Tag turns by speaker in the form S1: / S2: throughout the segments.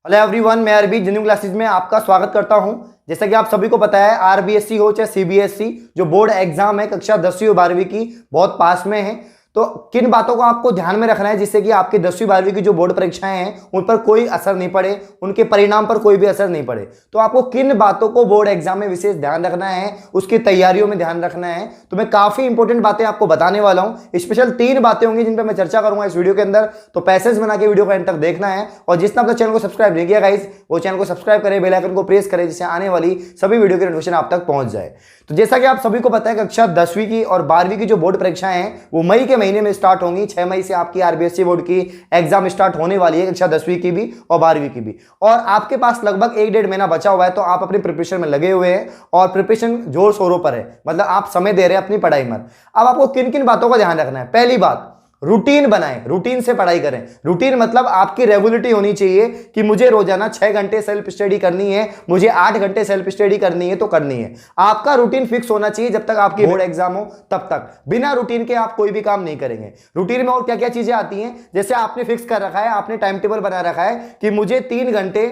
S1: Hello everyone, मैं अरबी Jinnu classes में आपका स्वागत करता हूं। जैसा कि आप सभी को पता है, आरबीएससी हो चाहे सीबीएसई, जो बोर्ड एग्जाम है कक्षा 10वीं और 12वीं की बहुत पास में है। तो किन बातों को आपको ध्यान में रखना है जिससे कि आपकी 10वीं 12वीं की जो बोर्ड परीक्षाएं हैं उन पर कोई असर नहीं पड़े, उनके परिणाम पर कोई भी असर नहीं पड़े। तो आपको किन बातों को बोर्ड एग्जाम में विशेष ध्यान रखना है, उसकी तैयारियों में ध्यान रखना है, तो मैं काफी इंपॉर्टेंट बातें आपको बताने वाला हूं। स्पेशल 3 बातें होंगी जिन पर मैं चर्चा करूंगा इस वीडियो के अंदर। तो पैसेज बना के वीडियो को एंड तक देखना है, और जिसने अपने चैनल को सब्सक्राइब नहीं किया गाइस, वो चैनल को सब्सक्राइब करें, बेल आइकन को प्रेस करें, जिससे आने वाली सभी वीडियो की नोटिफिकेशन आप तक पहुंच जाए। तो जैसा कि आप सभी को पता है, कक्षा 10वीं की और 12वीं की जो बोर्ड परीक्षाएं हैं वो मई के महीने में स्टार्ट होंगी। 6 मई से आपकी आरबीएससी बोर्ड की एग्जाम स्टार्ट होने वाली है, कक्षा 10वीं की भी और 12वीं की भी। और आपके पास लगभग 1-1.5 महीना बचा हुआ है, तो आप अपनी प्रिपरेशन में लगे हुए हैं और प्रिपरेशन जोर शोरों पर है, मतलब आप समय दे रहे हैं अपनी पढ़ाई में। अब आपको किन किन बातों का ध्यान रखना है। पहली बात, रूटीन बनाएं, रूटीन से पढ़ाई करें। रूटीन मतलब आपकी रेगुलरिटी होनी चाहिए कि मुझे रोजाना 6 घंटे सेल्फ स्टडी करनी है, मुझे 8 घंटे सेल्फ स्टडी करनी है तो करनी है। आपका रूटीन फिक्स होना चाहिए जब तक आपकी बोर्ड एग्जाम हो तब तक। बिना रूटीन के आप कोई भी काम नहीं करेंगे। रूटीन में और क्या क्या चीजें आती हैं, जैसे आपने फिक्स कर रखा है, आपने टाइम टेबल बना रखा है कि मुझे 3 घंटे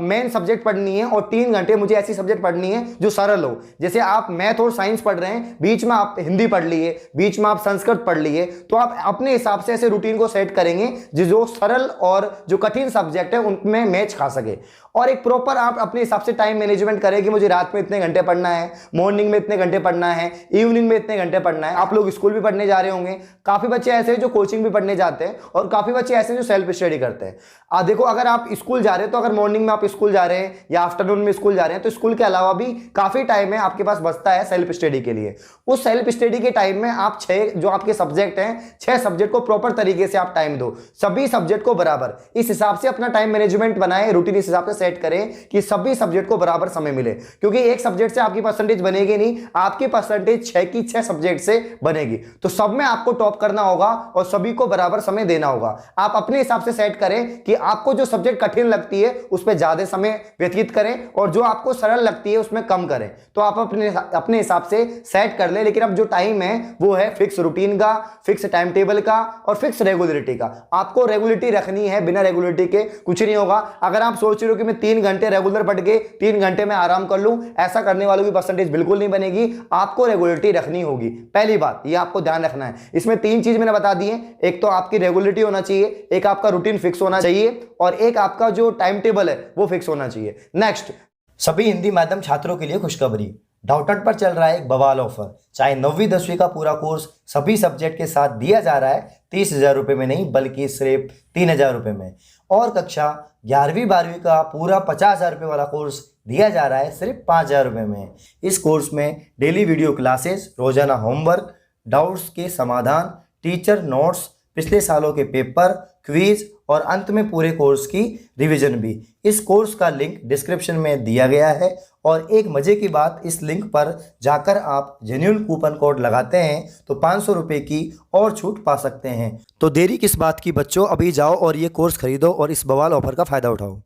S1: मेन सब्जेक्ट पढ़नी है और 3 घंटे मुझे ऐसी सब्जेक्ट पढ़नी है जो सरल हो। जैसे आप मैथ और साइंस पढ़ रहे हैं, बीच में आप हिंदी पढ़ लिए, बीच में आप संस्कृत पढ़ लिए, तो आप अपने हिसाब से ऐसे रूटीन को सेट करेंगे जो सरल और जो कठिन सब्जेक्ट है उनमें मैच खा सके। और एक प्रॉपर आप अपने हिसाब से टाइम मैनेजमेंट करें कि मुझे रात में इतने घंटे पढ़ना है, मॉर्निंग में इतने घंटे पढ़ना है, इवनिंग में इतने घंटे पढ़ना है। आप लोग स्कूल भी पढ़ने जा रहे होंगे, काफी बच्चे ऐसे हैं जो कोचिंग भी पढ़ने जाते हैं और काफी बच्चे ऐसे हैं जो सेल्फ स्टडी करते हैं। देखो, अगर आप स्कूल जा रहे हैं तो अगर मॉर्निंग में आप स्कूल जा रहे हैं या आफ्टरनून में स्कूल जा रहे हैं, तो स्कूल के अलावा भी काफी टाइम है आपके पास बचता है सेल्फ स्टडी के लिए। उस सेल्फ स्टडी के टाइम में आप 6 जो आपके सब्जेक्ट हैं, 6 सब्जेक्ट को प्रॉपर तरीके से आप टाइम दो, सभी सब्जेक्ट को बराबर। इस हिसाब से अपना टाइम मैनेजमेंट बनाए, रूटीन इस हिसाब से सेट करें कि सभी सब्जेक्ट को बराबर समय मिले, क्योंकि एक सब्जेक्ट से आपकी परसेंटेज बनेगी नहीं, आपकी परसेंटेज 6 की 6 सब्जेक्ट से बनेगी। तो सब में आपको टॉप करना होगा और सभी को बराबर समय देना होगा। आप अपने हिसाब से सेट करें कि आपको जो सब्जेक्ट कठिन लगती है उस पर ज्यादा समय व्यतीत करें और जो आपको सरल लगती है उसमें कम करें। तो आप अपने हिसाब से सेट कर ले। लेकिन अब जो टाइम है वो है फिक्स रूटीन का, फिक्स टाइम टेबल का और फिक्स रेगुलरिटी का। आपको रेगुलरिटी रखनी है, बिना रेगुलरिटी के कुछ नहीं होगा। अगर आप सोच रहे हो कि मैं 3 घंटे रेगुलर पढ़ के 3 घंटे में आराम कर लूं, ऐसा करने वालों की परसेंटेज बिल्कुल नहीं बनेगी। आपको रेगुलरिटी रखनी होगी। पहली बात ये आपको ध्यान रखना है। इसमें 3 चीज मैंने बता दी है। एक तो आपकी रेगुलरिटी होना चाहिए, एक आपका रूटीन फिक्स होना चाहिए और एक आपका जो टाइम टेबल है वो फिक्स होना चाहिए। नेक्स्ट, सभी हिंदी माध्यम छात्रों के लिए खुशखबरी। डाउटनेट पर चल रहा है एक बवाल ऑफर। चाहे 9वीं 10वीं का पूरा कोर्स सभी सब्जेक्ट के साथ दिया जा रहा है 30,000 रुपये में नहीं, बल्कि सिर्फ 3,000 रुपये में। और कक्षा 11वीं 12वीं का पूरा 50,000 रुपये वाला कोर्स दिया जा रहा है सिर्फ 5,000 रुपये में। इस कोर्स में डेली वीडियो क्लासेस, रोजाना होमवर्क, डाउट्स के समाधान, टीचर नोट्स, पिछले सालों के पेपर, क्विज और अंत में पूरे कोर्स की रिवीजन भी। इस कोर्स का लिंक डिस्क्रिप्शन में दिया गया है। और एक मजे की बात, इस लिंक पर जाकर आप जेन्युइन कूपन कोड लगाते हैं तो 500 रुपये की और छूट पा सकते हैं। तो देरी किस बात की बच्चों, अभी जाओ और ये कोर्स खरीदो और इस बवाल ऑफर का फायदा उठाओ।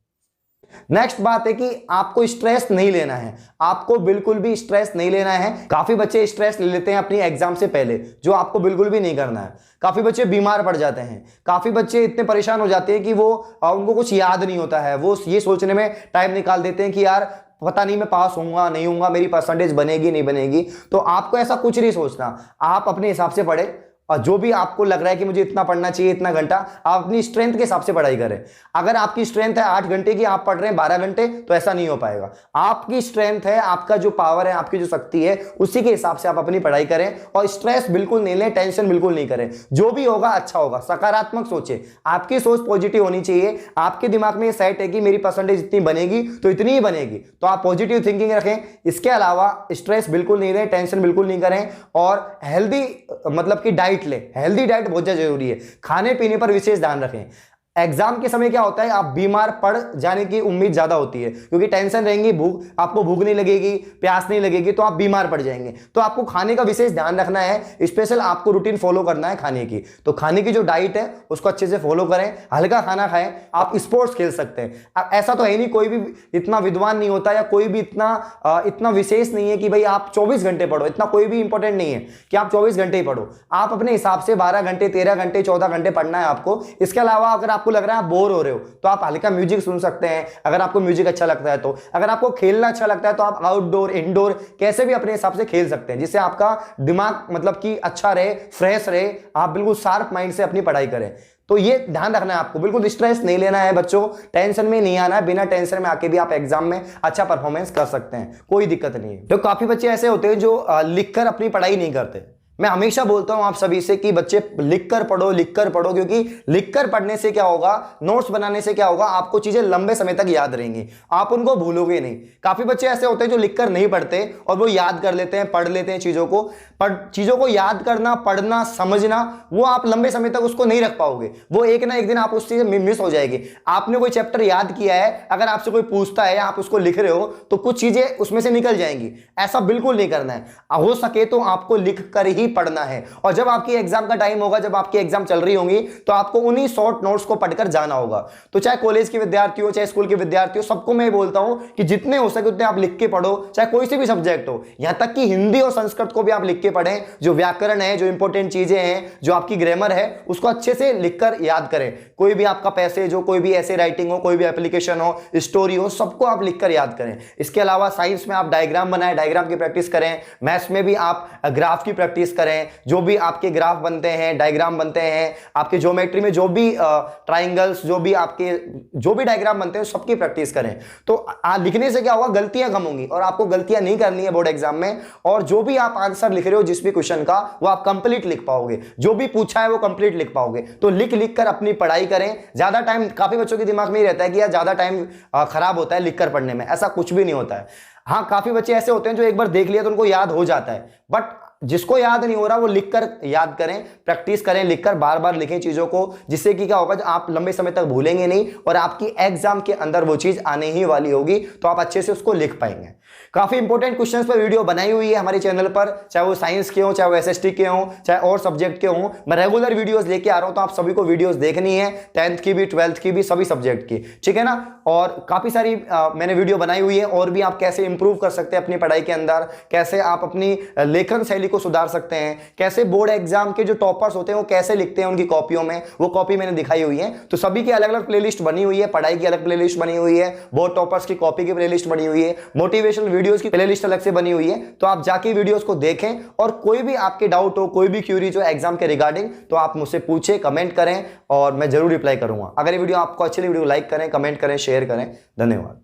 S1: नेक्स्ट बात है कि आपको स्ट्रेस नहीं लेना है। आपको बिल्कुल भी स्ट्रेस नहीं लेना है। काफी बच्चे स्ट्रेस ले लेते हैं अपनी एग्जाम से पहले, जो आपको बिल्कुल भी नहीं करना है। काफी बच्चे बीमार पड़ जाते हैं, काफी बच्चे इतने परेशान हो जाते हैं कि वो उनको कुछ याद नहीं होता है। वो ये सोचने में टाइम निकाल देते हैं कि यार पता नहीं मैं पास होऊंगा नहीं होऊंगा, मेरी परसेंटेज बनेगी नहीं बनेगी। तो आपको ऐसा कुछ नहीं सोचना। आप अपने हिसाब से पढ़े और जो भी आपको लग रहा है कि मुझे इतना पढ़ना चाहिए, इतना घंटा, आप अपनी स्ट्रेंथ के हिसाब से पढ़ाई करें। अगर आपकी स्ट्रेंथ है 8 घंटे की, आप पढ़ रहे हैं 12 घंटे, तो ऐसा नहीं हो पाएगा। आपकी स्ट्रेंथ है, आपका जो पावर है, आपकी जो शक्ति है, उसी के हिसाब से आप अपनी पढ़ाई करें और स्ट्रेस बिल्कुल नहीं लें, टेंशन बिल्कुल नहीं करें। जो भी होगा अच्छा होगा। सकारात्मक सोचें, आपकी सोच पॉजिटिव होनी चाहिए। आपके दिमाग में ये सेट है कि मेरी परसेंटेज इतनी बनेगी तो इतनी ही बनेगी, तो आप पॉजिटिव थिंकिंग रखें। इसके अलावा स्ट्रेस बिल्कुल नहीं लें, टेंशन बिल्कुल नहीं करें और हेल्दी मतलब कि डाइट ले। हेल्दी डाइट बहुत ज्यादा जरूरी है। खाने पीने पर विशेष ध्यान रखें। एग्जाम के समय क्या होता है, आप बीमार पड़ जाने की उम्मीद ज्यादा होती है, क्योंकि टेंशन रहेंगी, आपको भूख नहीं लगेगी, प्यास नहीं लगेगी, तो आप बीमार पड़ जाएंगे। तो आपको खाने का विशेष ध्यान रखना है। स्पेशल आपको रूटीन फॉलो करना है खाने की। तो खाने की जो डाइट है उसको अच्छे से फॉलो करें, हल्का खाना खाएं। आप स्पोर्ट्स खेल सकते हैं। अब ऐसा तो है नहीं, कोई भी इतना विद्वान नहीं होता या कोई भी इतना विशेष नहीं है कि भाई आप 24 घंटे पढ़ो। इतना कोई भी इंपॉर्टेंट नहीं है कि आप 24 घंटे ही पढ़ो। आप अपने हिसाब से 12 घंटे, 13 घंटे, 14 घंटे पढ़ना है आपको। इसके अलावा अगर आप आपको लग रहा है आप बोर हो रहे हो तो आप हल्का म्यूजिक सुन सकते हैं, अगर आपको म्यूजिक अच्छा लगता है तो। अगर आपको खेलना अच्छा लगता है तो आप आउटडोर इंडोर कैसे भी अपने हिसाब से खेल सकते हैं, जिससे आपका दिमाग मतलब कि अच्छा रहे, फ्रेश रहे, आप बिल्कुल शार्प माइंड से अपनी पढ़ाई करें। तो ये ध्यान रखना है आपको, बिल्कुल स्ट्रेस नहीं लेना है बच्चों, टेंशन में नहीं आना है, बिना टेंशन में आके भी आप एग्जाम में अच्छा परफॉर्मेंस कर सकते हैं, कोई दिक्कत नहीं है। तो काफी बच्चे ऐसे होते हैं जो लिखकर अपनी पढ़ाई नहीं करते। मैं हमेशा बोलता हूं आप सभी से कि बच्चे लिखकर पढ़ो, लिखकर पढ़ो, क्योंकि लिखकर पढ़ने से क्या होगा, नोट्स बनाने से क्या होगा, आपको चीजें लंबे समय तक याद रहेंगी, आप उनको भूलोगे नहीं। काफी बच्चे ऐसे होते हैं जो लिखकर नहीं पढ़ते और वो याद कर लेते हैं, पढ़ लेते हैं चीजों को, पर चीजों को याद करना, पढ़ना, समझना, वो आप लंबे समय तक उसको नहीं रख पाओगे, वो एक ना एक दिन आप उस चीज में मिस हो जाएगी। आपने कोई चैप्टर याद किया है, अगर आपसे कोई पूछता है, आप उसको लिख रहे हो तो कुछ चीजें उसमें से निकल जाएंगी, ऐसा बिल्कुल नहीं करना है। हो सके तो आपको लिख कर ही पढ़ना है, और जब आपकी एग्जाम का टाइम होगा, जब आपकी एग्जाम चल रही होंगी, तो आपको उन्हीं शॉर्ट नोट्स को पढ़कर जाना होगा। तो चाहे कॉलेज के विद्यार्थी हो, चाहे स्कूल के विद्यार्थी हो, सबको मैं बोलता हूं कि जितने हो सके उतने आप लिख के पढ़ो, चाहे कोई से भी सब्जेक्ट हो, यहां तक कि हिंदी और संस्कृत को भी आप लिख के पढ़ें। जो व्याकरण है, जो इंपॉर्टेंट चीजें हैं, जो आपकी ग्रामर है, उसको अच्छे से लिखकर याद करें। कोई भी आपका पैसेज हो, कोई भी ऐसे राइटिंग हो, कोई भी एप्लीकेशन हो, स्टोरी हो, सबको आप लिखकर याद करें। इसके अलावा साइंस में आप डायग्राम बनाएं, डायग्राम की प्रैक्टिस करें। मैथ्स में भी आप ग्राफ की प्रैक्टिस करें, जो भी आपके ग्राफ बनते हैं, डायग्राम बनते हैं, आपके ज्योमेट्री में जो भी ट्राइंगल्स, जो भी आपके जो भी डायग्राम बनते हैं, सबकी प्रैक्टिस करें। तो लिखने से क्या होगा, गलतियां कम होंगी, और आपको गलतियां नहीं करनी है बोर्ड एग्जाम में। और जो भी आप आंसर लिख रहे हो जिस भी क्वेश्चन का, वो आप कंप्लीट लिख पाओगे, जो भी पूछा है वो कंप्लीट लिख पाओगे। तो लिख लिख कर अपनी पढ़ाई करें। ज्यादा टाइम, काफी बच्चों के दिमाग में ही रहता है कि यार ज्यादा टाइम खराब होता है लिखकर पढ़ने में, ऐसा कुछ भी नहीं होता है। हाँ, काफी बच्चे ऐसे होते हैं जो एक बार देख लिया तो उनको याद हो जाता है, बट जिसको याद नहीं हो रहा वो लिखकर याद करें, प्रैक्टिस करें, लिखकर बार बार लिखें चीजों को, जिससे कि क्या होगा, आप लंबे समय तक भूलेंगे नहीं और आपकी एग्जाम के अंदर वो चीज आने ही वाली होगी, तो आप अच्छे से उसको लिख पाएंगे। काफी इंपॉर्टेंट क्वेश्चंस पर वीडियो बनाई हुई है हमारे चैनल पर, चाहे वो साइंस के हो, चाहे वो एसएसटी के हो, चाहे और सब्जेक्ट के हो। मैं रेगुलर वीडियोस लेके आ रहा हूं, तो आप सभी को वीडियोस देखनी है, 10th की भी, 12th की भी, सभी सब्जेक्ट की, ठीक है ना। और काफी सारी मैंने वीडियो बनाई हुई है, और भी आप कैसे इंप्रूव कर सकते हैं अपनी पढ़ाई के अंदर, कैसे आप अपनी लेखन शैली को सुधार सकते हैं, कैसे बोर्ड एग्जाम के जो टॉपर्स होते हैं वो कैसे लिखते हैं उनकी कॉपियों में, वो कॉपी मैंने दिखाई हुई है। तो सभी की अलग अलग प्लेलिस्ट बनी हुई है, पढ़ाई की अलग प्लेलिस्ट बनी हुई है, बोर्ड टॉपर्स की कॉपी की प्लेलिस्ट बनी हुई है, मोटिवेशनल वीडियोस की प्लेलिस्ट अलग से बनी हुई है। तो आप जाके वीडियोस को देखें, और कोई भी आपके डाउट हो, कोई भी क्यूरीज हो एग्जाम के रिगार्डिंग, तो आप मुझसे पूछे, कमेंट करें, और मैं जरूर रिप्लाई करूंगा। अगर ये वीडियो आपको अच्छी लगी, वीडियो लाइक करें, कमेंट करें, शेयर करें। धन्यवाद।